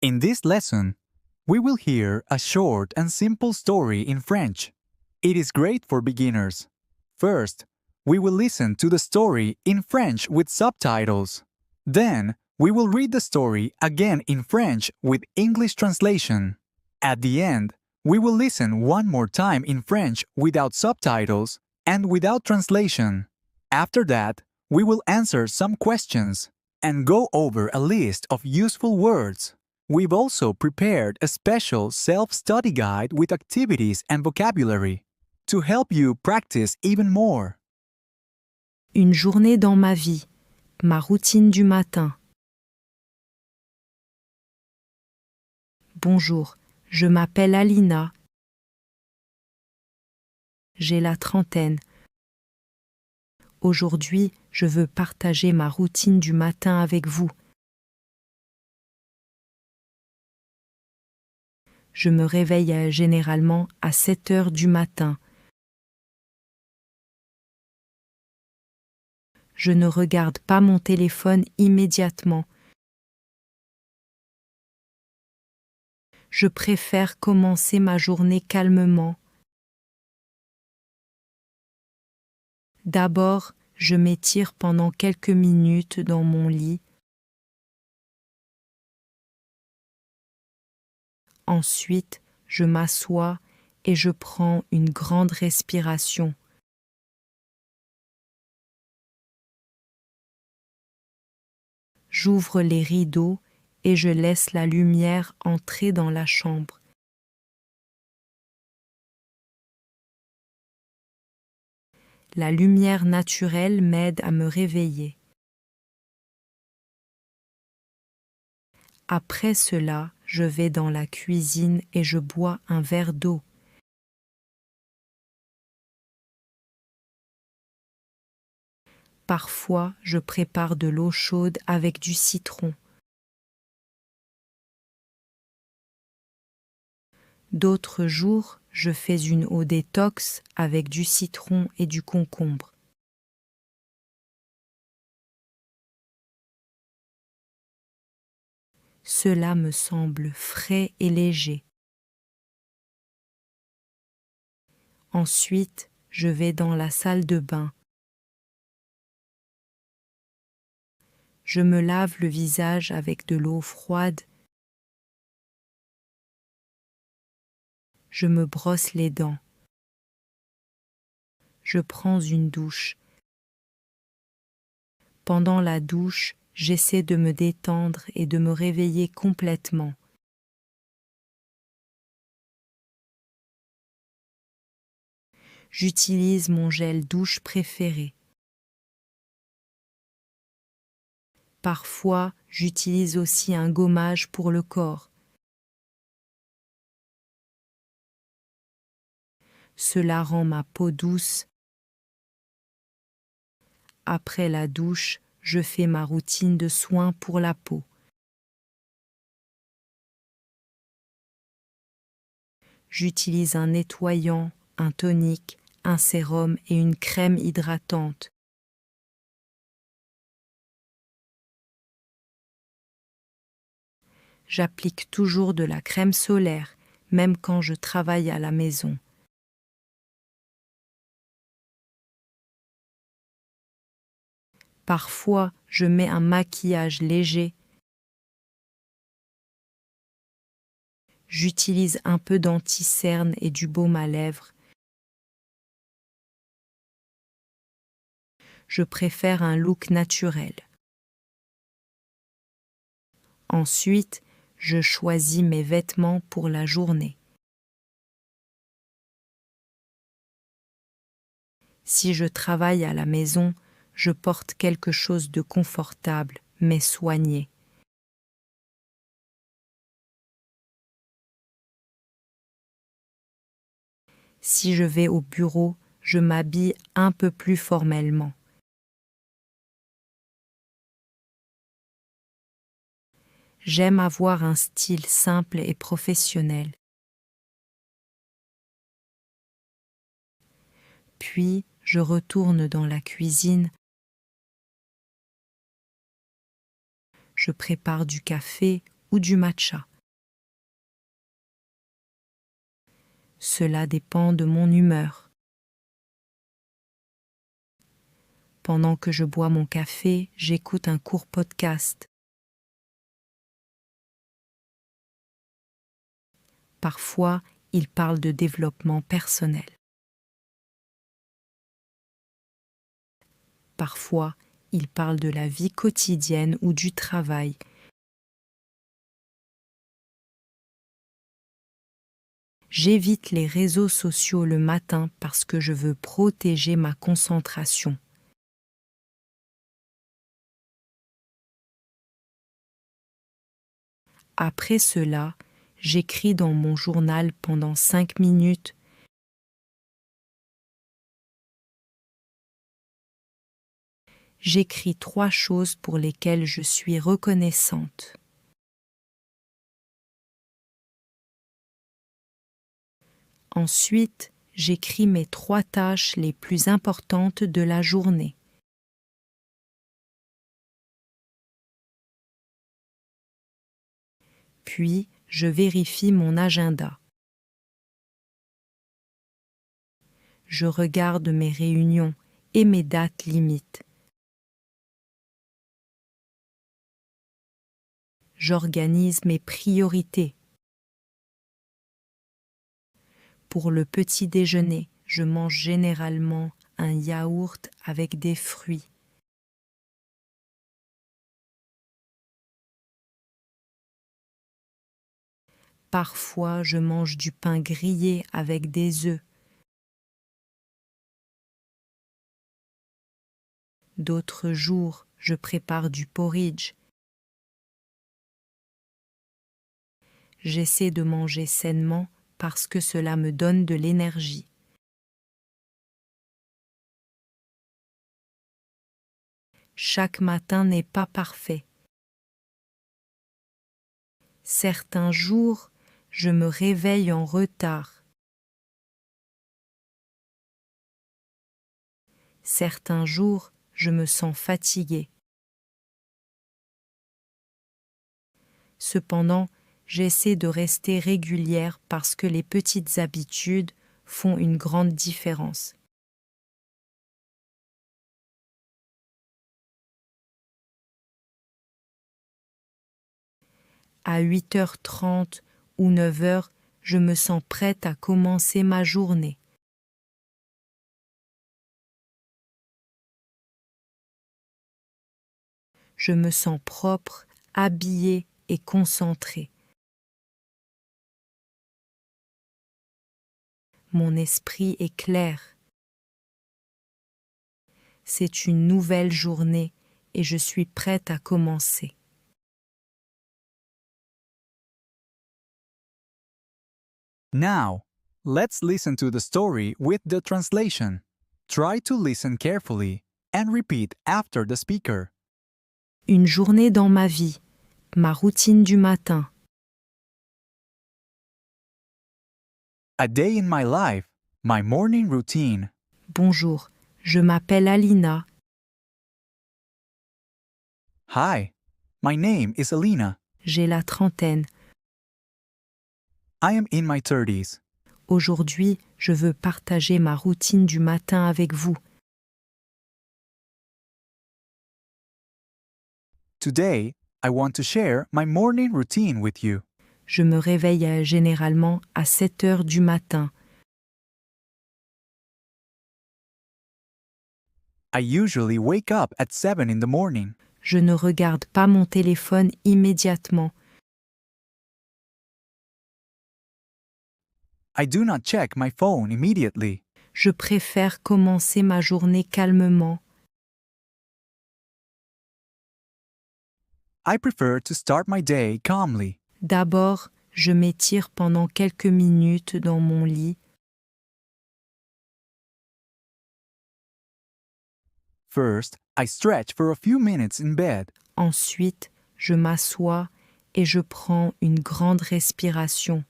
In this lesson, we will hear a short and simple story in French. It is great for beginners. First, we will listen to the story in French with subtitles. Then, we will read the story again in French with English translation. At the end, we will listen one more time in French without subtitles and without translation. After that, we will answer some questions and go over a list of useful words. We've also prepared a special self-study guide with activities and vocabulary to help you practice even more. Une journée dans ma vie, ma routine du matin. Bonjour, je m'appelle Alina. J'ai la trentaine. Aujourd'hui, je veux partager ma routine du matin avec vous. Je me réveille généralement à 7 heures du matin. Je ne regarde pas mon téléphone immédiatement. Je préfère commencer ma journée calmement. D'abord, je m'étire pendant quelques minutes dans mon lit. Ensuite, je m'assois et je prends une grande respiration. J'ouvre les rideaux et je laisse la lumière entrer dans la chambre. La lumière naturelle m'aide à me réveiller. Après cela, je vais dans la cuisine et je bois un verre d'eau. Parfois, je prépare de l'eau chaude avec du citron. D'autres jours, je fais une eau détox avec du citron et du concombre. Cela me semble frais et léger. Ensuite, je vais dans la salle de bain. Je me lave le visage avec de l'eau froide. Je me brosse les dents. Je prends une douche. Pendant la douche, j'essaie de me détendre et de me réveiller complètement. J'utilise mon gel douche préféré. Parfois, j'utilise aussi un gommage pour le corps. Cela rend ma peau douce. Après la douche, je fais ma routine de soins pour la peau. J'utilise un nettoyant, un tonique, un sérum et une crème hydratante. J'applique toujours de la crème solaire, même quand je travaille à la maison. Parfois, je mets un maquillage léger. J'utilise un peu d'anti-cerne et du baume à lèvres. Je préfère un look naturel. Ensuite, je choisis mes vêtements pour la journée. Si je travaille à la maison, je porte quelque chose de confortable, mais soigné. Si je vais au bureau, je m'habille un peu plus formellement. J'aime avoir un style simple et professionnel. Puis, je retourne dans la cuisine. Je prépare du café ou du matcha. Cela dépend de mon humeur. Pendant que je bois mon café, j'écoute un court podcast. Parfois, il parle de développement personnel. Parfois, il parle de la vie quotidienne ou du travail. J'évite les réseaux sociaux le matin parce que je veux protéger ma concentration. Après cela, j'écris dans mon journal pendant 5 minutes. J'écris 3 choses pour lesquelles je suis reconnaissante. Ensuite, j'écris mes 3 tâches les plus importantes de la journée. Puis, je vérifie mon agenda. Je regarde mes réunions et mes dates limites. J'organise mes priorités. Pour le petit déjeuner, je mange généralement un yaourt avec des fruits. Parfois, je mange du pain grillé avec des œufs. D'autres jours, je prépare du porridge. J'essaie de manger sainement parce que cela me donne de l'énergie. Chaque matin n'est pas parfait. Certains jours, je me réveille en retard. Certains jours, je me sens fatiguée. Cependant, j'essaie de rester régulière parce que les petites habitudes font une grande différence. À 8h30 ou 9h, je me sens prête à commencer ma journée. Je me sens propre, habillée et concentrée. Mon esprit est clair. C'est une nouvelle journée et je suis prête à commencer. Now, let's listen to the story with the translation. Try to listen carefully and repeat after the speaker. Une journée dans ma vie, ma routine du matin. A day in my life, my morning routine. Bonjour, je m'appelle Alina. Hi, my name is Alina. J'ai la trentaine. I am in my 30s. Aujourd'hui, je veux partager ma routine du matin avec vous. Today, I want to share my morning routine with you. Je me réveille généralement à 7 heures du matin. I usually wake up at 7 in the morning. Je ne regarde pas mon téléphone immédiatement. I do not check my phone immediately. Je préfère commencer ma journée calmement. I prefer to start my day calmly. D'abord, je m'étire pendant quelques minutes dans mon lit. First, I stretch for a few minutes in bed. Ensuite, je m'assois et je prends une grande respiration.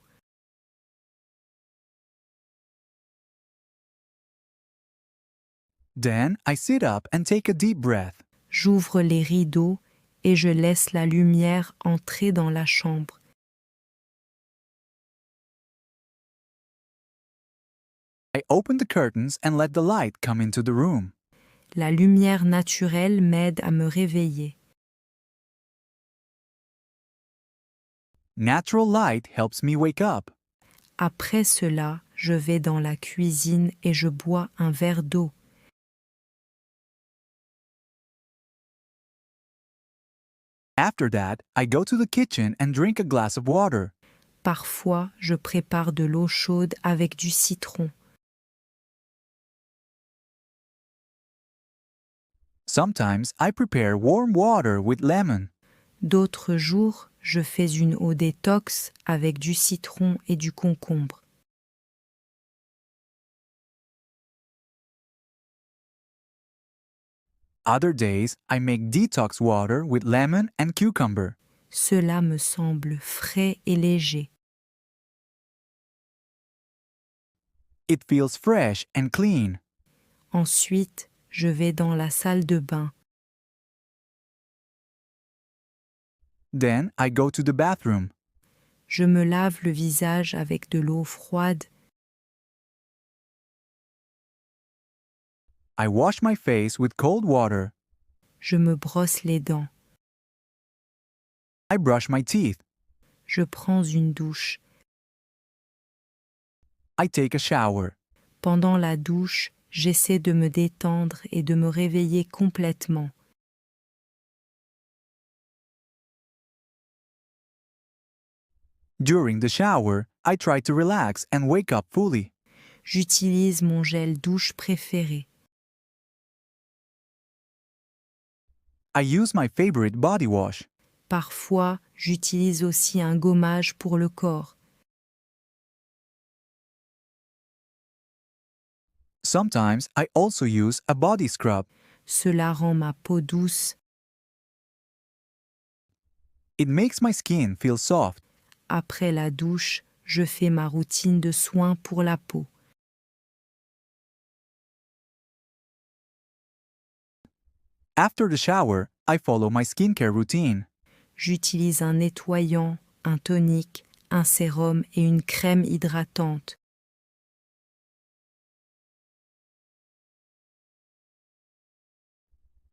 Then, I sit up and take a deep breath. J'ouvre les rideaux et je laisse la lumière entrer dans la chambre. I open the curtains and let the light come into the room. La lumière naturelle m'aide à me réveiller. Natural light helps me wake up. Après cela, je vais dans la cuisine et je bois un verre d'eau. After that, I go to the kitchen and drink a glass of water. Parfois, je prépare de l'eau chaude avec du citron. Sometimes I prepare warm water with lemon. D'autres jours, je fais une eau détox avec du citron et du concombre. Other days, I make detox water with lemon and cucumber. Cela me semble frais et léger. It feels fresh and clean. Ensuite, je vais dans la salle de bain. Then I go to the bathroom. Je me lave le visage avec de l'eau froide. I wash my face with cold water. Je me brosse les dents. I brush my teeth. Je prends une douche. I take a shower. Pendant la douche, j'essaie de me détendre et de me réveiller complètement. During the shower, I try to relax and wake up fully. J'utilise mon gel douche préféré. I use my favorite body wash. Parfois, j'utilise aussi un gommage pour le corps. Sometimes I also use a body scrub. Cela rend ma peau douce. It makes my skin feel soft. Après la douche, je fais ma routine de soins pour la peau. After the shower, I follow my skincare routine. J'utilise un nettoyant, un tonique, un sérum et une crème hydratante.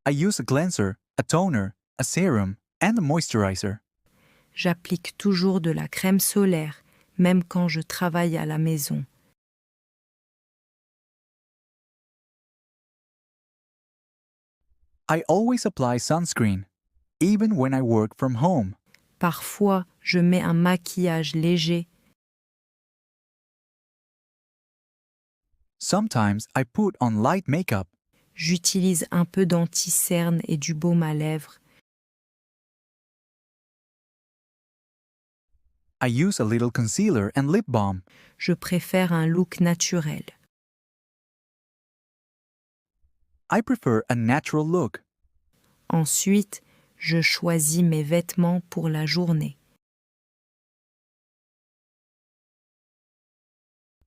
I use a cleanser, a toner, a serum, and a moisturizer. J'applique toujours de la crème solaire, même quand je travaille à la maison. I always apply sunscreen, even when I work from home. Parfois, je mets un maquillage léger. Sometimes I put on light makeup. J'utilise un peu d'anti-cerne et du baume à lèvres. I use a little concealer and lip balm. Je préfère un look naturel. I prefer a natural look. Ensuite, je choisis mes vêtements pour la journée.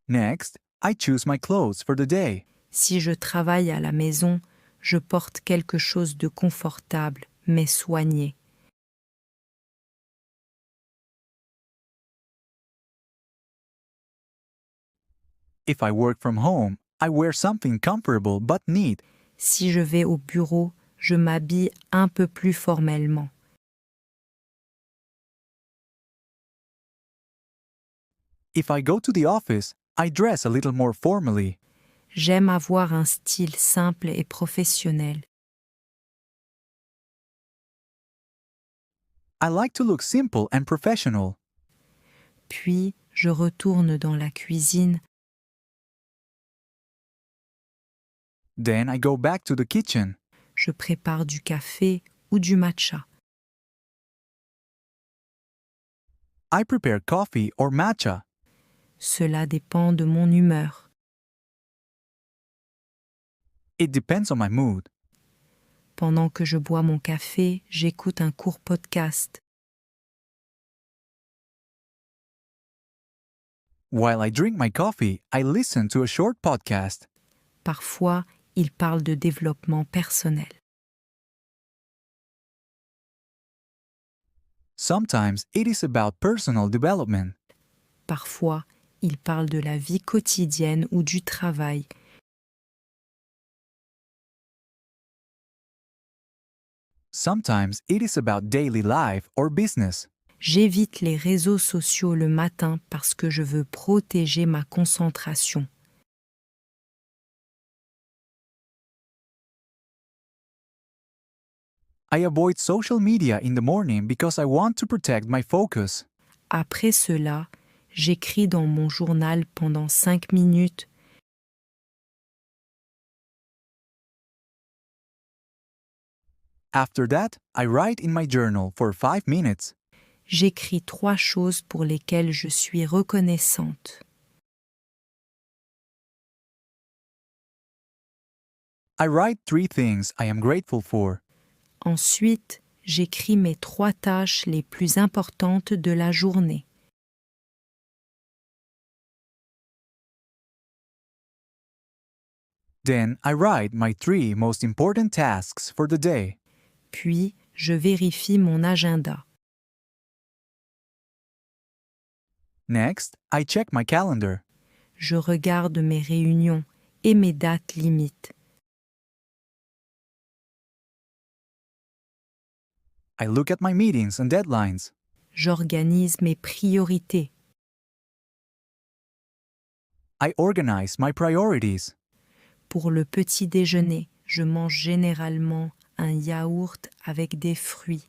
Next, I choose my clothes for the day. Si je travaille à la maison, je porte quelque chose de confortable, mais soigné. If I work from home, I wear something comfortable but neat. Si je vais au bureau, je m'habille un peu plus formellement. If I go to the office, I dress a little more formally. J'aime avoir un style simple et professionnel. I like to look simple and professional. Puis, je retourne dans la cuisine. Then I go back to the kitchen. Je prépare du café ou du matcha. I prepare coffee or matcha. Cela dépend de mon humeur. It depends on my mood. Pendant que je bois mon café, j'écoute un court podcast. While I drink my coffee, I listen to a short podcast. Parfois, il parle de développement personnel. Sometimes it is about personal development. Parfois, il parle de la vie quotidienne ou du travail. Sometimes it is about daily life or business. J'évite les réseaux sociaux le matin parce que je veux protéger ma concentration. I avoid social media in the morning because I want to protect my focus. Après cela, j'écris dans mon journal pendant 5 minutes. After that, I write in my journal for 5 minutes. J'écris 3 choses pour lesquelles je suis reconnaissante. I write 3 things I am grateful for. Ensuite, j'écris mes 3 tâches les plus importantes de la journée. Then I write my 3 most important tasks for the day. Puis, je vérifie mon agenda. Next, I check my calendar. Je regarde mes réunions et mes dates limites. I look at my meetings and deadlines. J'organise mes priorités. I organize my priorities. Pour le petit déjeuner, je mange généralement un yaourt avec des fruits.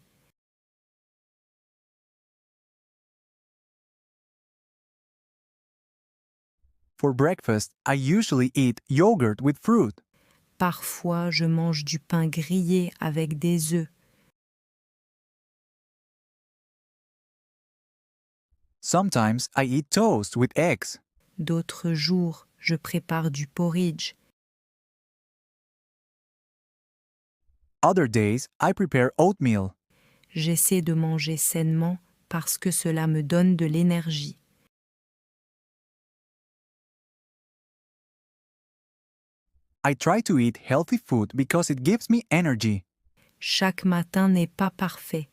For breakfast, I usually eat yogurt with fruit. Parfois, je mange du pain grillé avec des œufs. Sometimes I eat toast with eggs. D'autres jours, je prépare du porridge. Other days, I prepare oatmeal. J'essaie de manger sainement parce que cela me donne de l'énergie. I try to eat healthy food because it gives me energy. Chaque matin n'est pas parfait.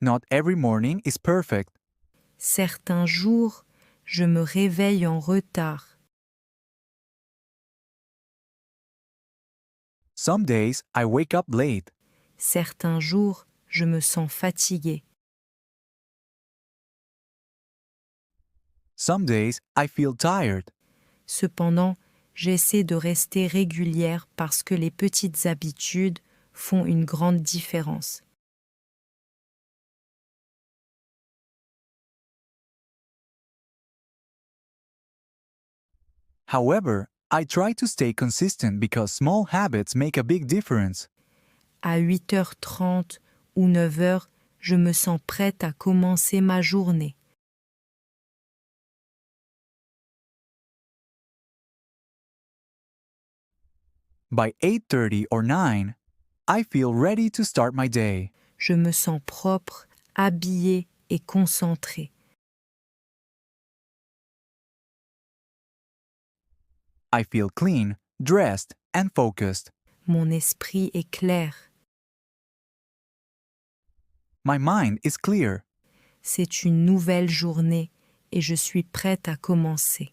Not every morning is perfect. Certains jours, je me réveille en retard. Some days, I wake up late. Certains jours, je me sens fatiguée. Some days, I feel tired. Cependant, j'essaie de rester régulière parce que les petites habitudes font une grande différence. However, I try to stay consistent because small habits make a big difference. À 8h30 ou 9h, je me sens prête à commencer ma journée. By 8:30 or 9, I feel ready to start my day. Je me sens propre, habillée et concentrée. I feel clean, dressed, and focused. Mon esprit est clair. My mind is clear. C'est une nouvelle journée et je suis prête à commencer.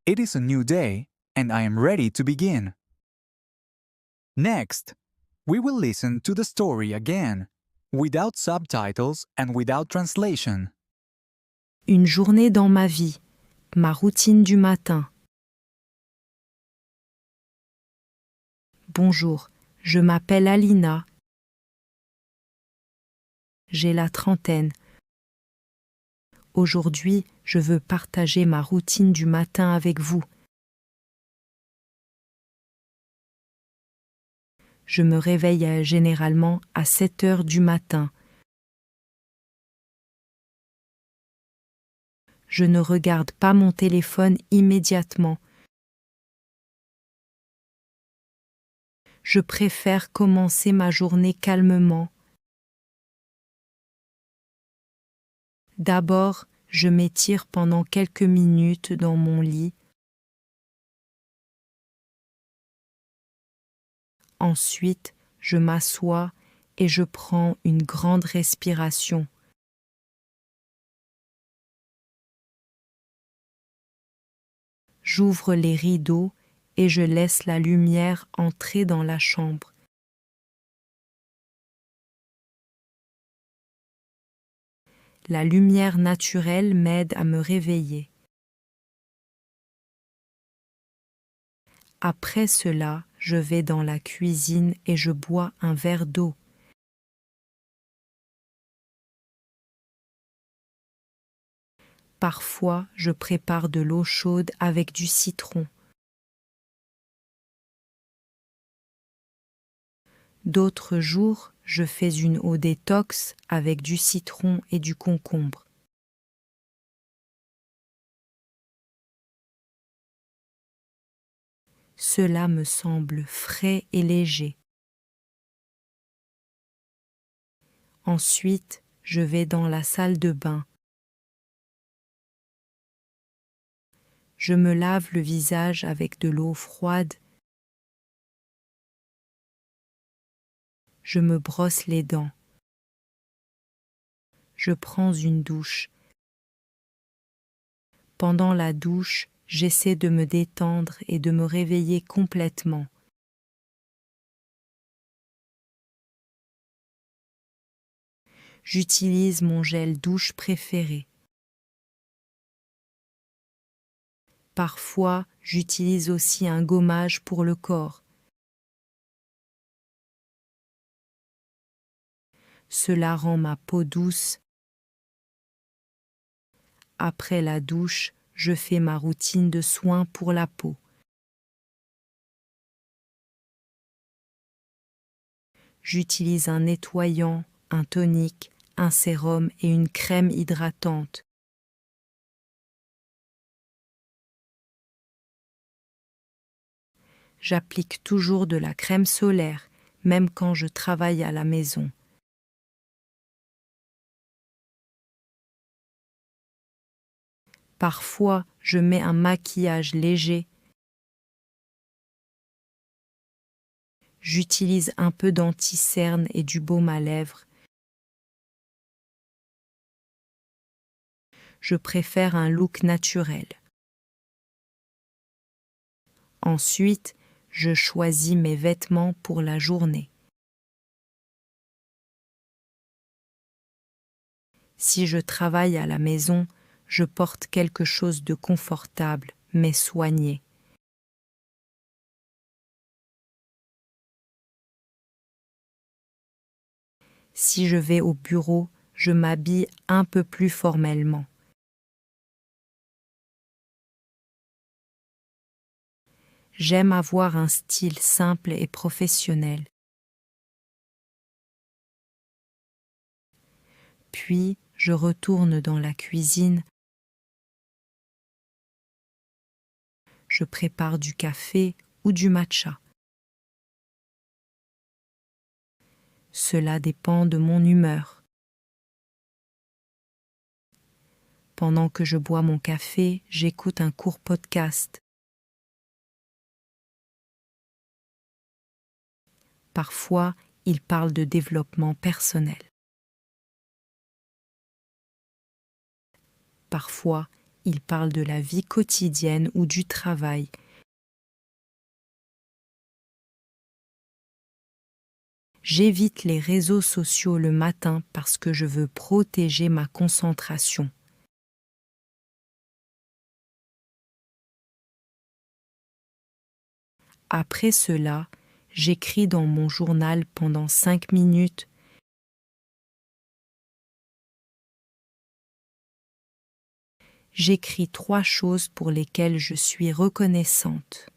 It is a new day, and I am ready to begin. Next, we will listen to the story again, without subtitles and without translation. Une journée dans ma vie, ma routine du matin. Bonjour, je m'appelle Alina. J'ai la trentaine. Aujourd'hui, je veux partager ma routine du matin avec vous. Je me réveille généralement à 7h du matin. Je ne regarde pas mon téléphone immédiatement. Je préfère commencer ma journée calmement. D'abord, je m'étire pendant quelques minutes dans mon lit. Ensuite, je m'assois et je prends une grande respiration. J'ouvre les rideaux et je laisse la lumière entrer dans la chambre. La lumière naturelle m'aide à me réveiller. Après cela, je vais dans la cuisine et je bois un verre d'eau. Parfois, je prépare de l'eau chaude avec du citron. D'autres jours, je fais une eau détox avec du citron et du concombre. Cela me semble frais et léger. Ensuite, je vais dans la salle de bain. Je me lave le visage avec de l'eau froide. Je me brosse les dents. Je prends une douche. Pendant la douche, j'essaie de me détendre et de me réveiller complètement. J'utilise mon gel douche préféré. Parfois, j'utilise aussi un gommage pour le corps. Cela rend ma peau douce. Après la douche, je fais ma routine de soins pour la peau. J'utilise un nettoyant, un tonique, un sérum et une crème hydratante. J'applique toujours de la crème solaire, même quand je travaille à la maison. Parfois, je mets un maquillage léger. J'utilise un peu d'anti-cerne et du baume à lèvres. Je préfère un look naturel. Ensuite, je choisis mes vêtements pour la journée. Si je travaille à la maison, je porte quelque chose de confortable, mais soigné. Si je vais au bureau, je m'habille un peu plus formellement. J'aime avoir un style simple et professionnel. Puis, je retourne dans la cuisine. Je prépare du café ou du matcha. Cela dépend de mon humeur. Pendant que je bois mon café, j'écoute un court podcast. Parfois, il parle de développement personnel. Parfois, il parle de la vie quotidienne ou du travail. J'évite les réseaux sociaux le matin parce que je veux protéger ma concentration. Après cela, j'écris dans mon journal pendant 5 minutes. J'écris 3 choses pour lesquelles je suis reconnaissante.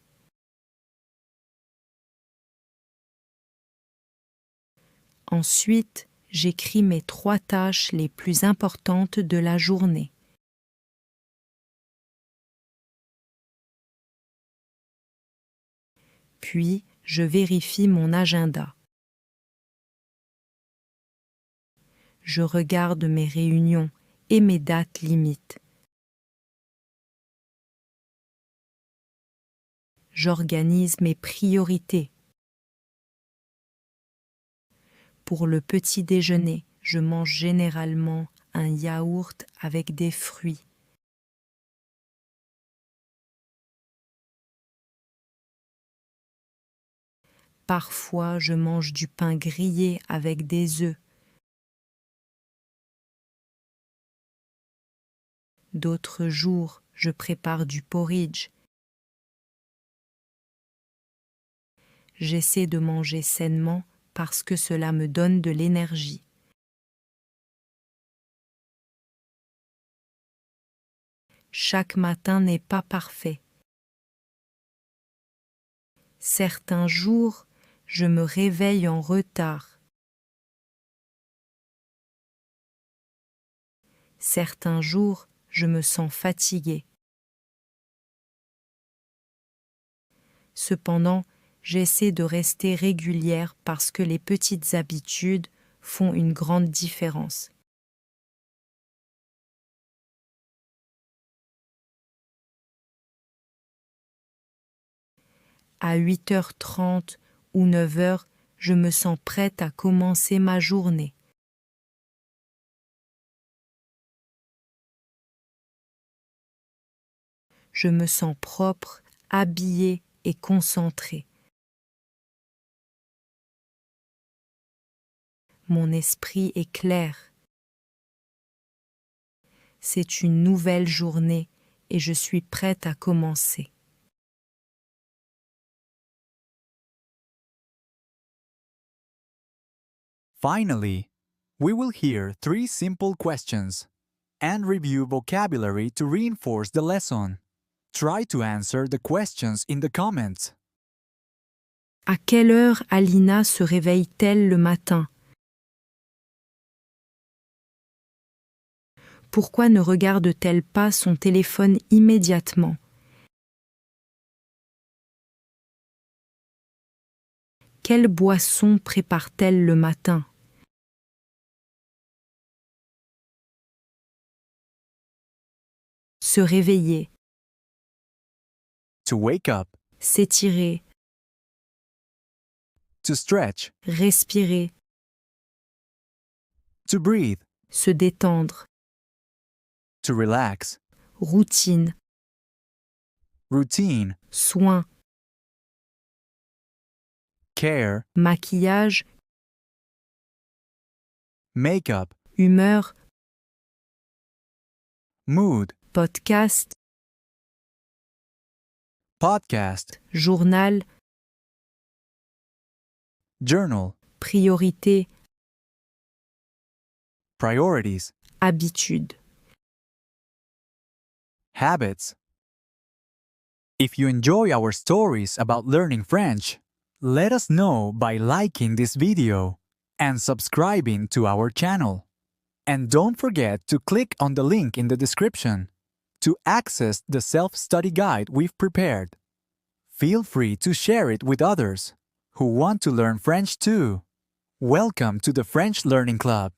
Ensuite, j'écris mes 3 tâches les plus importantes de la journée. Puis, je vérifie mon agenda. Je regarde mes réunions et mes dates limites. J'organise mes priorités. Pour le petit déjeuner, je mange généralement un yaourt avec des fruits. Parfois, je mange du pain grillé avec des œufs. D'autres jours, je prépare du porridge. J'essaie de manger sainement parce que cela me donne de l'énergie. Chaque matin n'est pas parfait. Certains jours, je me réveille en retard. Certains jours, je me sens fatiguée. Cependant, j'essaie de rester régulière parce que les petites habitudes font une grande différence. À 8h30 ou 9h, je me sens prête à commencer ma journée. Je me sens propre, habillée et concentrée. Mon esprit est clair. C'est une nouvelle journée et je suis prête à commencer. Finally, we will hear 3 simple questions and review vocabulary to reinforce the lesson. Try to answer the questions in the comments. À quelle heure Alina se réveille-t-elle le matin? Pourquoi ne regarde-t-elle pas son téléphone immédiatement? Quelle boisson prépare-t-elle le matin? Se réveiller, To wake up, s'étirer, to stretch, respirer, to breathe, se détendre, to relax, routine, routine, soin, care, maquillage, makeup, humeur, mood, podcast, podcast, journal, journal, priorité, priorities, habitude. habits. If you enjoy our stories about learning French, let us know by liking this video and subscribing to our channel. And don't forget to click on the link in the description to access the self-study guide we've prepared. Feel free to share it with others who want to learn French too. Welcome to the French Learning Club.